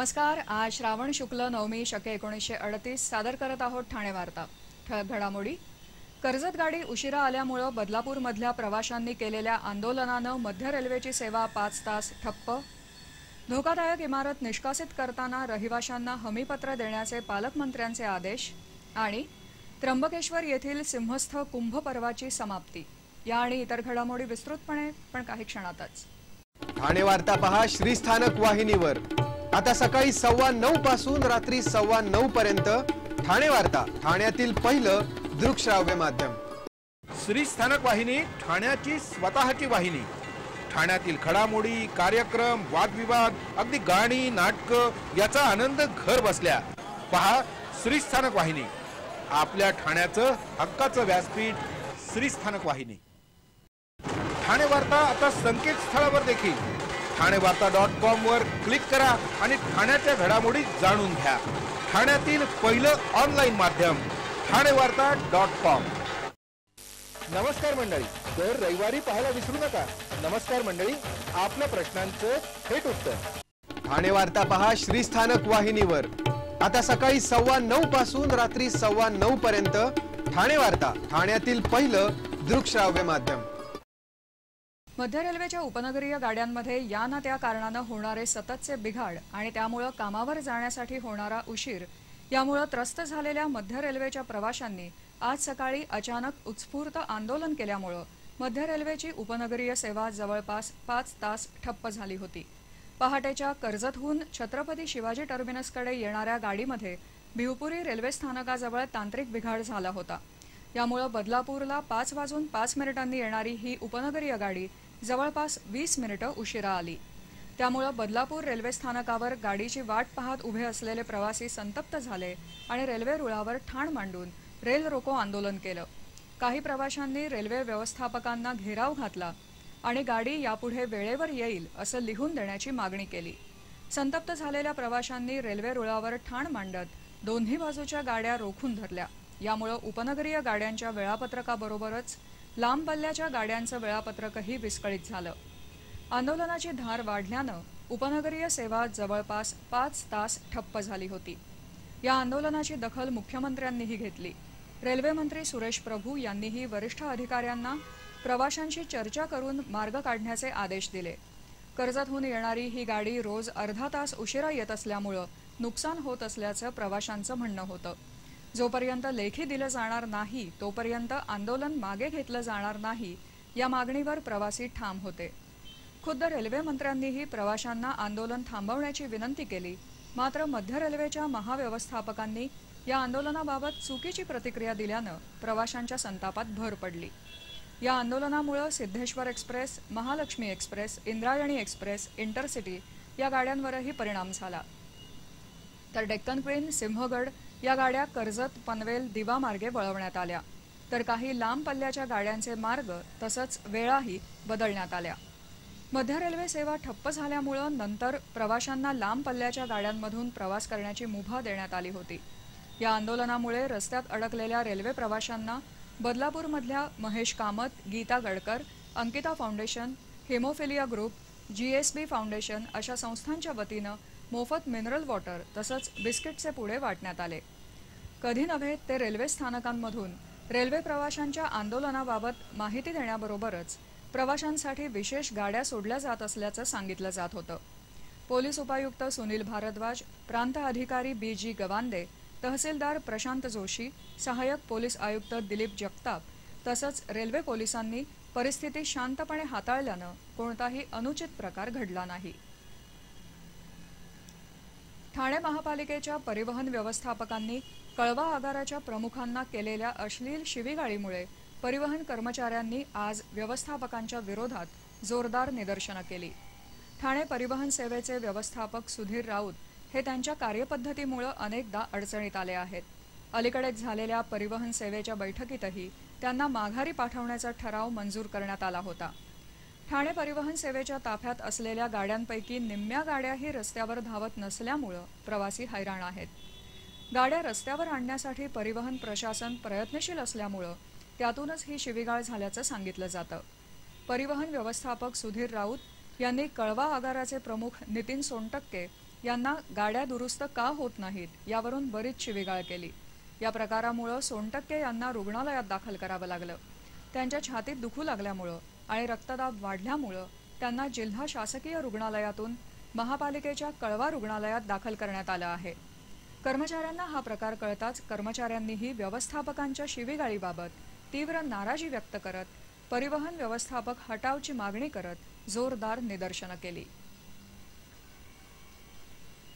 नमस्कार। आज श्रावण शुक्ल नवमी शके 1938 सादर करत आहोत ठाणे वार्ता। ठळक घडामोडी। कर्जत गाडी उशिरा आल्यामुळे बदलापूरमधल्या प्रवाशांनी केलेल्या आंदोलनानं मध्य रेल्वेची सेवा 5 तास ठप्प। धोकादायक इमारत निष्कासित करताना रहिवाशांना हमीपत्र देण्याचे पालकमंत्र्यांचे आदेश। आणि त्र्यंबकेश्वर येथील सिंहस्थ कुंभ पर्वाची समाप्ती। या आणि इतर घडामोडी विस्तृतपणे पण काही क्षणातच। ठाणे वार्ता पहा श्रीस्थानक वाहिनीवर। आता सकाळी 9:15 पासून रात्री 9:15 पर्यंत ठाणे वार्ता, ठाण्यातील पहिलं दृकश्राव्य माध्यम। श्रीस्थानक वाहिनी ठाण्याची स्वतःची वाहिनी। ठाण्यातील घडामोडी, कार्यक्रम, वादविवाद, अगदी गाणी, नाटक याचा आनंद घर बसल्या पहा श्रीस्थानक वाहिनी। आपल्या ठाण्याचं हक्काचं व्यासपीठ श्रीस्थानक वाहिनी। ठाणे वार्ता आता संकेतस्थळावर देखील ठाणेवार्ता.com वर क्लिक करा आणि ठाण्याच्या घडामोडी जाणून घ्या। ठाण्यातील पहिलं ऑनलाईन माध्यम ठाणेवार्ता.com। नमस्कार मंडळी, दर रविवारी पाहायला विसरू नका। नमस्कार मंडळी, आपल्या प्रश्नांचं थेट उत्तर। ठाणे वार्ता पहा श्रीस्थानक वाहिनीवर। आता सकाळी 9:15 पासून रात्री 9:15 पर्यंत ठाणे वार्ता, ठाण्यातील पहिलं दृकश्राव्य माध्यम। मध्य रेल्वेच्या उपनगरीय गाड्यांमध्ये या ना त्या कारणानं होणारे सततचे बिघाड आणि त्यामुळे कामावर जाण्यासाठी होणारा उशीर यामुळे त्रस्त झालेल्या मध्य रेल्वेच्या प्रवाशांनी आज सकाळी अचानक उत्स्फूर्त आंदोलन केल्यामुळे मध्य रेल्वेची उपनगरीय सेवा जवळपास 5 तास ठप्प झाली होती। पहाटेच्या कर्जतहून छत्रपती शिवाजी टर्मिनसकडे येणाऱ्या गाडीमध्ये भिवपुरी रेल्वे स्थानकाजवळ तांत्रिक बिघाड झाला होता। यामुळे बदलापूरला 5:05 येणारी ही उपनगरीय गाडी जवळपास 20 मिनिटं उशिरा आली। त्यामुळे बदलापूर रेल्वे स्थानकावर गाडीची वाट पाहत उभे असलेले प्रवासी संतप्त झाले आणि रेल्वे रुळावर ठाण मांडून रेल रोको आंदोलन केलं। काही प्रवाशांनी रेल्वे व्यवस्थापकांना घेराव घातला आणि गाडी यापुढे वेळेवर येईल असं लिहून देण्याची मागणी केली। संतप्त झालेल्या प्रवाशांनी रेल्वे रुळावर ठाण मांडत दोन्ही बाजूच्या गाड्या रोखून धरल्या। यामुळे उपनगरीय गाड्यांच्या वेळापत्रकाबरोबरच लांब पल्ल्याच्या गाड्यांचं वेळापत्रकही विस्कळीत झालं। आंदोलनाची धार वाढल्यानं उपनगरीय सेवा जवळपास 5 तास ठप्प झाली होती। या आंदोलनाची दखल मुख्यमंत्र्यांनीही घेतली। रेल्वे मंत्री सुरेश प्रभू यांनीही वरिष्ठ अधिकाऱ्यांना प्रवाशांशी चर्चा करून मार्ग काढण्याचे आदेश दिले। कर्जतहून येणारी ही गाडी रोज अर्धा तास उशिरा येत असल्यामुळे नुकसान होत असल्याचं प्रवाशांचं म्हणणं होतं। जोपर्यंत लेखी दिलं जाणार नाही तोपर्यंत आंदोलन मागे घेतलं जाणार नाही या मागणीवर प्रवासी ठाम होते। खुद्द रेल्वे मंत्र्यांनीही प्रवाशांना आंदोलन थांबवण्याची विनंती केली, मात्र मध्य रेल्वेच्या महाव्यवस्थापकांनी या आंदोलनाबाबत चुकीची प्रतिक्रिया दिल्यानं प्रवाशांच्या संतापात भर पडली। या आंदोलनामुळे Siddheshwar express, Mahalakshmi express, Indrayani express, intercity या गाड्यांवरही परिणाम झाला। तर डेक्कन क्वीन, सिंहगड या गाड्या कर्जत, पनवेल, दिवा मार्गे वळवण्यात आल्या, तर काही लांब पल्ल्याच्या गाड्यांचे मार्ग तसंच वेळाही बदलण्यात आल्या। मध्य रेल्वे सेवा ठप्प झाल्यामुळे नंतर प्रवाशांना लांब पल्ल्याच्या गाड्यांमधून प्रवास करण्याची मुभा देण्यात आली होती। या आंदोलनामुळे रस्त्यात अडकलेल्या रेल्वे प्रवाशांना बदलापूरमधल्या Mahesh Kamat, Geeta Gadkar, Ankita foundation, haemophilia group, GSB foundation अशा संस्थांच्या वतीनं मोफत मिनरल वॉटर तसंच बिस्किटचे पुडे वाटण्यात आले। कधी नव्हे ते रेल्वे स्थानकांमधून रेल्वे प्रवाशांच्या आंदोलनाबाबत माहिती देण्याबरोबरच प्रवाशांसाठी विशेष गाड्या सोडल्या जात असल्याचं सांगितलं जात होतं। पोलीस उपायुक्त सुनील भारद्वाज, प्रांत अधिकारी BG गवांदे, तहसीलदार प्रशांत जोशी, सहाय्यक पोलीस आयुक्त दिलीप जगताप तसंच रेल्वे पोलिसांनी परिस्थिती शांतपणे हाताळल्यानं कोणताही अनुचित प्रकार घडला नाही। ठाणे महापालिकेच्या परिवहन व्यवस्थापकांनी कळवा आगाराच्या प्रमुखांना केलेल्या अश्लील शिवीगाळीमुळे परिवहन कर्मचाऱ्यांनी आज व्यवस्थापकांच्या विरोधात जोरदार निदर्शनं केली। ठाणे परिवहन सेवेचे व्यवस्थापक सुधीर राऊत हे त्यांच्या कार्यपद्धतीमुळे अनेकदा अडचणीत आले आहेत। अलीकडेच झालेल्या परिवहन सेवेच्या बैठकीतही त्यांना माघारी पाठवण्याचा ठराव मंजूर करण्यात आला होता। ठाणे परिवहन सेवेच्या ताफ्यात असलेल्या गाड्यांपैकी निम्म्या गाड्याही रस्त्यावर धावत नसल्यामुळे प्रवासी हैराण आहेत। गाड्या रस्त्यावर आणण्यासाठी परिवहन प्रशासन प्रयत्नशील असल्यामुळे त्यातूनच ही शिवीगाळ झाल्याचं सांगितलं जातं। परिवहन व्यवस्थापक सुधीर राऊत यांनी कळवा आगाराचे प्रमुख नितीन सोनटक्के यांना गाड्या दुरुस्त का होत नाहीत यावरून बरीच शिवीगाळ केली। या प्रकारामुळे सोनटक्के यांना रुग्णालयात दाखल करावं लागलं। त्यांच्या छातीत दुखू लागल्यामुळे आणि रक्तदाब वाढल्यामुळे त्यांना जिल्हा शासकीय रुग्णालयातून महापालिकेच्या कळवा रुग्णालयात दाखल करण्यात आलं आहे। कर्मचाऱ्यांना हा प्रकार कळताच कर्मचाऱ्यांनीही व्यवस्थापकांच्या शिवीगाळीबाबत तीव्र नाराजी व्यक्त करत परिवहन व्यवस्थापक हटावची मागणी करत जोरदार निदर्शनं केली।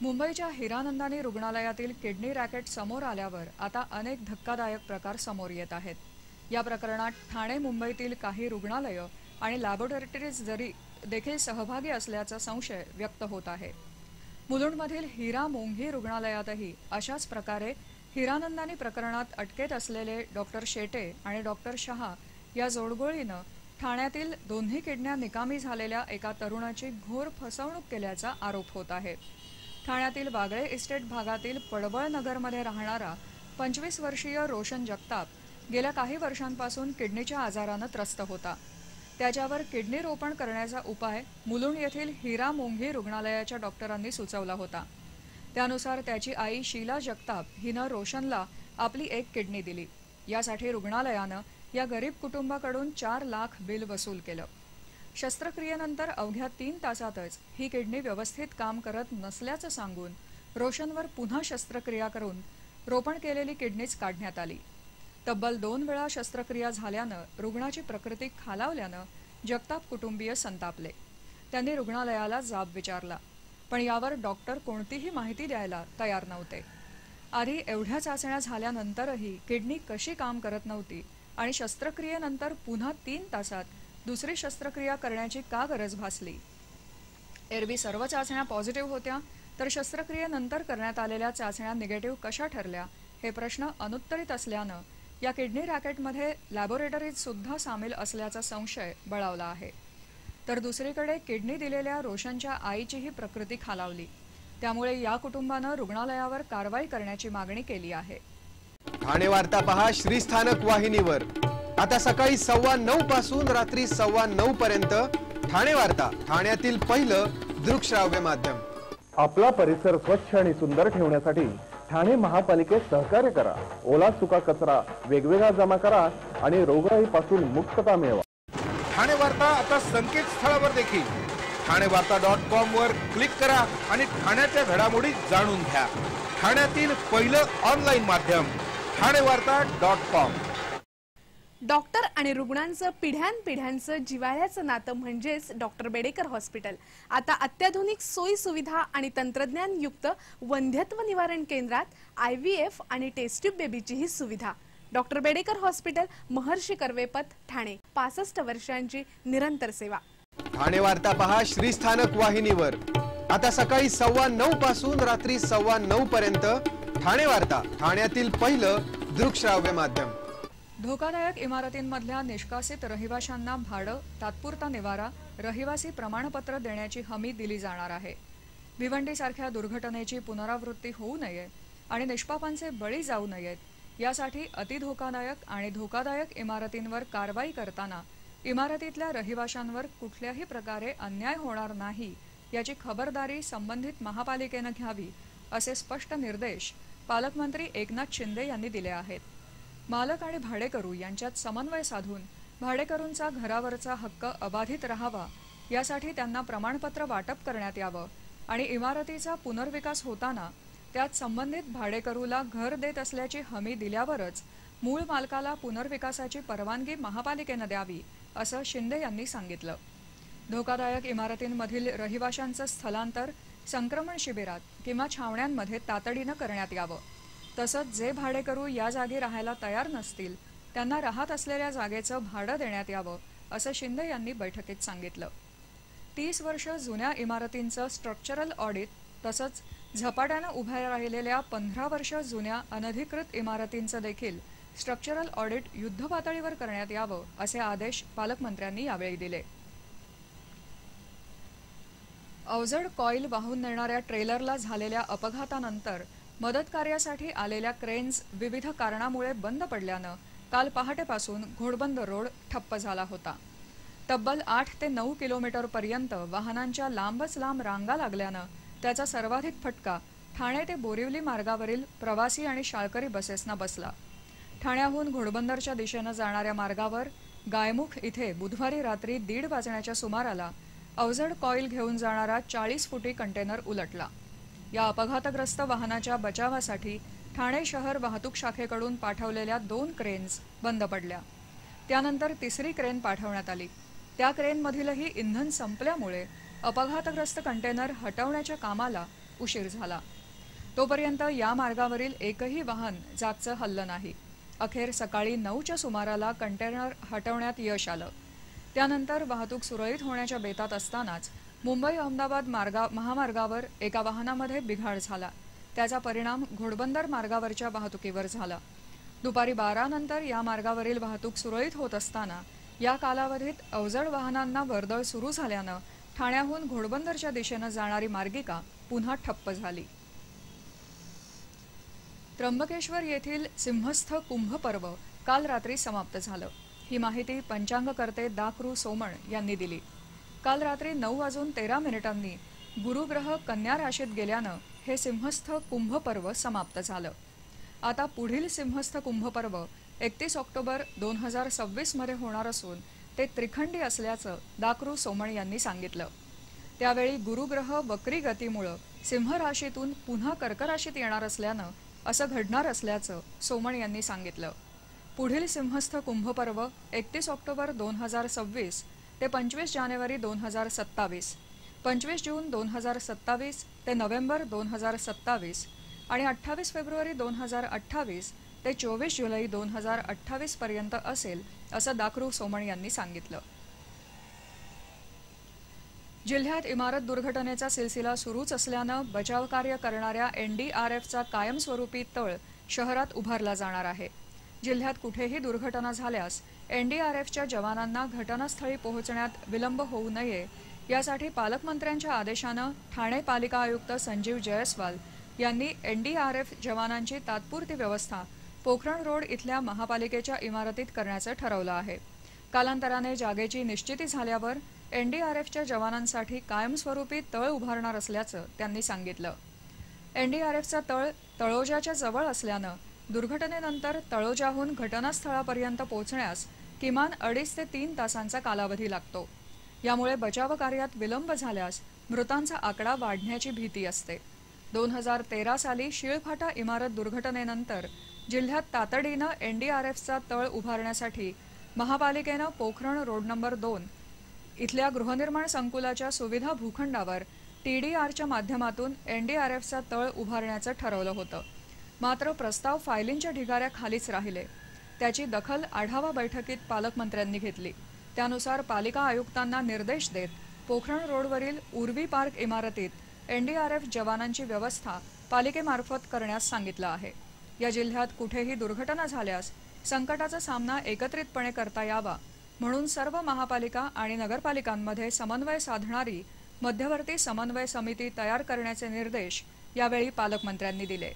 मुंबईच्या हिरानंदानी रुग्णालयातील किडनी रॅकेट समोर आल्यावर आता अनेक धक्कादायक प्रकार समोर येत आहेत। या प्रकरणात ठाणे मुंबईतील काही रुग्णालयं आणि लॅबोरेटरीज देखील सहभागी असल्याचा संशय व्यक्त होत आहे। मुलुंडमधील हिरा मोंघी रुग्णालयातही अशाच प्रकारे हिरानंदानी प्रकरणात अटकेत असलेले डॉक्टर शेटे आणि डॉक्टर शहा या जोडगोळीनं ठाण्यातील दोन्ही किडन्या निकामी झालेल्या एका तरुणाची घोर फसवणूक केल्याचा आरोप होत आहे। ठाण्यातील बागळे इस्टेट भागातील पडवळ नगरमध्ये राहणारा 25 वर्षीय रोशन जगताप गेल्या काही वर्षांपासून किडनीच्या आजारानं त्रस्त होता। त्याच्यावर किडनी रोपण करण्याचा उपाय मुलुंड येथील हिरा मोंघी रुग्णालयाच्या डॉक्टरांनी सुचवला होता। त्यानुसार त्याची आई शीला जगताप हिनं रोशनला आपली एक किडनी दिली। यासाठी रुग्णालयानं या गरीब कुटुंबाकडून 4 लाख बिल वसूल केलं। शस्त्रक्रियेनंतर अवघ्या 3 तासातच ही किडनी व्यवस्थित काम करत नसल्याचं सांगून रोशनवर पुन्हा शस्त्रक्रिया करून रोपण केलेली किडनीच काढण्यात आली। तब्बल 2 वेळा शस्त्रक्रिया झाल्यानं रुग्णाची प्रकृती खालावल्यानं जगताप कुटुंबीय संतापले। त्यांनी रुग्णालयाला जाब विचारला, पण यावर डॉक्टर कोणतीही माहिती द्यायला तयार नव्हते। आधी एवढ्या चाचण्या झाल्यानंतरही किडनी कशी काम करत नव्हती आणि शस्त्रक्रियेनंतर पुन्हा 3 तासात दुसरी शस्त्रक्रिया करण्याची का गरज भासली? एरवी सर्व चाचण्या पॉझिटिव्ह होत्या, तर शस्त्रक्रियेनंतर करण्यात आलेल्या चाचण्या निगेटिव्ह कशा ठरल्या हे प्रश्न अनुत्तरित असल्यानं या किडनी रॅकेटमध्ये लॅबोरेटरीज सुद्धा सामील असल्याचा संशय बळावला आहे। तर दुसरीकडे किडनी दिलेल्या रोशनच्या आईचीही प्रकृती खालावली। त्यामुळे या कुटुंबानं रुग्णालयावर कारवाई करण्याची मागणी केली आहे। ठाणे वार्ता पहा श्रीस्थानक वाहिनीवर। आता सकाळी 9:15 पासून रात्री 9:15 पर्यंत ठाणे वार्ता, ठाण्यातील पहिलं दृकश्राव्य माध्यम। आपला परिसर स्वच्छ आणि सुंदर ठेवण्यासाठी ठाणे महापालिकेत सहकार्य करा। ओला सुका कचरा वेगवेगळा जमा करा आणि रोगराईपासून मुक्तता मिळवा। ठाणे वार्ता आता संकेतस्थळावर देखील ठाणेवार्ता.com वर क्लिक करा आणि ठाण्याच्या घडामोडी जाणून घ्या। ठाण्यातील पहिलं ऑनलाईन माध्यम ठाणेवार्ता.com। डॉक्टर आणि रुग्णांचं पिढ्यानपिढ्यांचं जिव्हाळ्याचं नातं म्हणजेच डॉक्टर बेडेकर हॉस्पिटल आता अत्याधुनिक सोयी सुविधा आणि तंत्रज्ञान युक्त वंध्यत्व निवारण केंद्रात IVF आणि टेस्ट ट्यूब बेबीचीही सुविधा। डॉक्टर बेडेकर हॉस्पिटल, महर्षी कर्वेपथ, ठाणे। 65 वर्षांची निरंतर सेवा। ठाणे वार्ता पहा श्रीस्थानक वाहिनीवर। आता सकाळी 9:15 पासून रात्री 9:15 पर्यंत ठाणे वार्ता, ठाण्यातील पहिलं दृकश्राव्य माध्यम। धोकादायक इमारतींमधल्या निष्कासित रहिवाशांना भाडं, तात्पुरता निवारा, रहिवासी प्रमाणपत्र देण्याची हमी दिली जाणार आहे। भिवंडीसारख्या दुर्घटनेची पुनरावृत्ती होऊ नये आणि निष्पापांचे बळी जाऊ नयेत यासाठी अतिधोकादायक आणि धोकादायक इमारतींवर कारवाई करताना इमारतीतल्या रहिवाशांवर कुठल्याही प्रकारे अन्याय होणार नाही याची खबरदारी संबंधित महापालिकेनं घ्यावी असे स्पष्ट निर्देश पालकमंत्री एकनाथ शिंदे यांनी दिले आहेत। मालक आणि भाडेकरू यांच्यात समन्वय साधून भाडेकरूंचा घरावरचा हक्क अबाधित राहावा यासाठी त्यांना प्रमाणपत्र वाटप करण्यात यावं आणि इमारतीचा पुनर्विकास होताना त्यात संबंधित भाडेकरूला घर देत असल्याची हमी दिल्यावरच मूळ मालकाला पुनर्विकासाची परवानगी महापालिकेनं द्यावी असं शिंदे यांनी सांगितलं। धोकादायक इमारतींमधील रहिवाशांचं स्थलांतर संक्रमण शिबिरात किंवा छावण्यांमध्ये तातडीनं करण्यात यावं। तसंच जे भाडेकरू या जागी राहायला तयार नसतील त्यांना राहत असलेल्या जागेचं भाडं देण्यात यावं असं शिंदे यांनी बैठकीत सांगितलं। 30 वर्ष जुन्या इमारतींचं स्ट्रक्चरल ऑडिट तसंच झपाट्यानं उभ्या राहिलेल्या 15 वर्ष जुन्या अनधिकृत इमारतींचं देखील स्ट्रक्चरल ऑडिट युद्धपातळीवर करण्यात यावं असे आदेश पालकमंत्र्यांनी यावेळी दिले। अवजड कॉईल वाहून नेणाऱ्या ट्रेलरला झालेल्या अपघातानंतर मदत कार्यासाठी आलेल्या क्रेन्स विविध कारणामुळे बंद पडल्यानं काल पहाटेपासून घोडबंदर रोड ठप्प झाला होता। तब्बल 8 ते 9 किलोमीटरपर्यंत वाहनांच्या लांबच लांब रांगा लागल्यानं त्याचा सर्वाधिक फटका ठाणे ते बोरिवली मार्गावरील प्रवासी आणि शाळकरी बसेसना बसला. ठाण्याहून घोडबंदरच्या दिशेनं जाणाऱ्या मार्गावर गायमुख इथे बुधवारी रात्री 1:30 वाजण्याच्या सुमाराला अवजड कॉईल घेऊन जाणारा 40 फुटी कंटेनर उलटला. या अपघातग्रस्त वाहनाच्या बचावासाठी ठाणे शहर वाहतूक शाखेकडून पाठवलेल्या 2 क्रेन्स बंद पडल्या. त्यानंतर तिसरी क्रेन पाठवण्यात आली. त्या क्रेनमधीलही इंधन संपल्यामुळे अपघातग्रस्त कंटेनर हटवण्याच्या कामाला उशीर झाला. तोपर्यंत या मार्गावरील एकही वाहन जागचं हललं नाही. अखेर सकाळी 9च्या सुमाराला कंटेनर हटवण्यात यश आलं. त्यानंतर वाहतूक सुरळीत होण्याच्या बेतात असतानाच मुंबई अहमदाबाद महामार्गावर एका वाहनामध्ये बिघाड झाला. त्याचा परिणाम घोडबंदर मार्गावरच्या वाहतुकीवर झाला. दुपारी 12 नंतर या मार्गावरील वाहतूक सुरळीत होत असताना या कालावधीत अवजड वाहनांना वर्दळ सुरू झाल्यानं ठाण्याहून घोडबंदरच्या दिशेनं जाणारी मार्गिका पुन्हा ठप्प झाली. त्र्यंबकेश्वर येथील सिंहस्थ कुंभ पर्व काल रात्री समाप्त झालं. ही माहिती पंचांगकर्ते दाकृ सोमण यांनी दिली. काल रात्री 9:13 गुरुग्रह कन्या राशीत गेल्यानं हे सिंहस्थ कुंभ पर्व समाप्त झालं. आता पुढील सिंहस्थ कुंभ पर्व 31 ऑक्टोबर 2026 मध्ये होणार असून ते त्रिखंडी असल्याचं दाकृ सोमण यांनी सांगितलं. त्यावेळी गुरुग्रह वक्री गतीमुळे सिंह राशीतून पुन्हा कर्क राशीत येणार असल्यानं असं घडणार असल्याचं सोमण यांनी सांगितलं. पुढील सिंहस्थ कुंभ पर्व 31 ऑक्टोबर 2026 ते 25 जानेवारी 2027, 25 जून 2027 ते नोव्हेंबर 2027 आणि 28 फेब्रुवारी 2028 ते 24 जुलै 2028 पर्यंत असेल असं दाकृ सोमण यांनी सांगितलं. जिल्ह्यात इमारत दुर्घटनेचा सिलसिला सुरूच असल्यानं बचाव कार्य करणाऱ्या NDRFचा कायमस्वरूपी तळ शहरात उभारला जाणार आहे. जिल्ह्यात कुठेही दुर्घटना झाल्यास NDRFच्या जवानांना घटनास्थळी पोहोचण्यात विलंब होऊ नये यासाठी पालकमंत्र्यांच्या आदेशानं ठाणे पालिका आयुक्त संजीव जयस्वाल यांनी NDRF जवानांची तात्पुरती व्यवस्था पोखरण रोड इथल्या महापालिकेच्या इमारतीत करण्याचं ठरवलं आहे. कालांतराने जागेची निश्चिती झाल्यावर NDRFच्या जवानांसाठी कायमस्वरूपी तळ उभारणार असल्याचं त्यांनी सांगितलं. NDRFचा तळ तळोजाच्या जवळ असल्यानं दुर्घटनेनंतर तळोजाहून घटनास्थळापर्यंत पोहोचण्यास किमान 2.5 ते 3 तासांचा कालावधी लागतो. यामुळे बचाव कार्यात विलंब झाल्यास मृतांचा आकडा वाढण्याची भीती असते. 2013 साली शीळफाटा इमारत दुर्घटनेनंतर जिल्ह्यात तातडीनं NDRFचा तळ उभारण्यासाठी महापालिकेनं पोखरण रोड नंबर 2 इथल्या गृहनिर्माण संकुलाच्या सुविधा भूखंडावर TDRच्या माध्यमातून NDRFचा तळ उभारण्याचं ठरवलं होतं. मात्र प्रस्ताव फायलींच्या ढिगाऱ्याखालीच राहिले. त्याची दखल आढावा बैठकीत पालकमंत्र्यांनी घेतली. त्यानुसार पालिका आयुक्तांना निर्देश देत पोखरण रोडवरील उर्वी पार्क इमारतीत NDRF जवानांची व्यवस्था पालिकेमार्फत करण्यास सांगितलं आहे. या जिल्ह्यात कुठेही दुर्घटना झाल्यास संकटाचा सामना एकत्रितपणे करता यावा म्हणून सर्व महापालिका आणि नगरपालिकांमध्ये समन्वय साधणारी मध्यवर्ती समन्वय समिती तयार करण्याचे निर्देश यावेळी पालकमंत्र्यांनी दिले.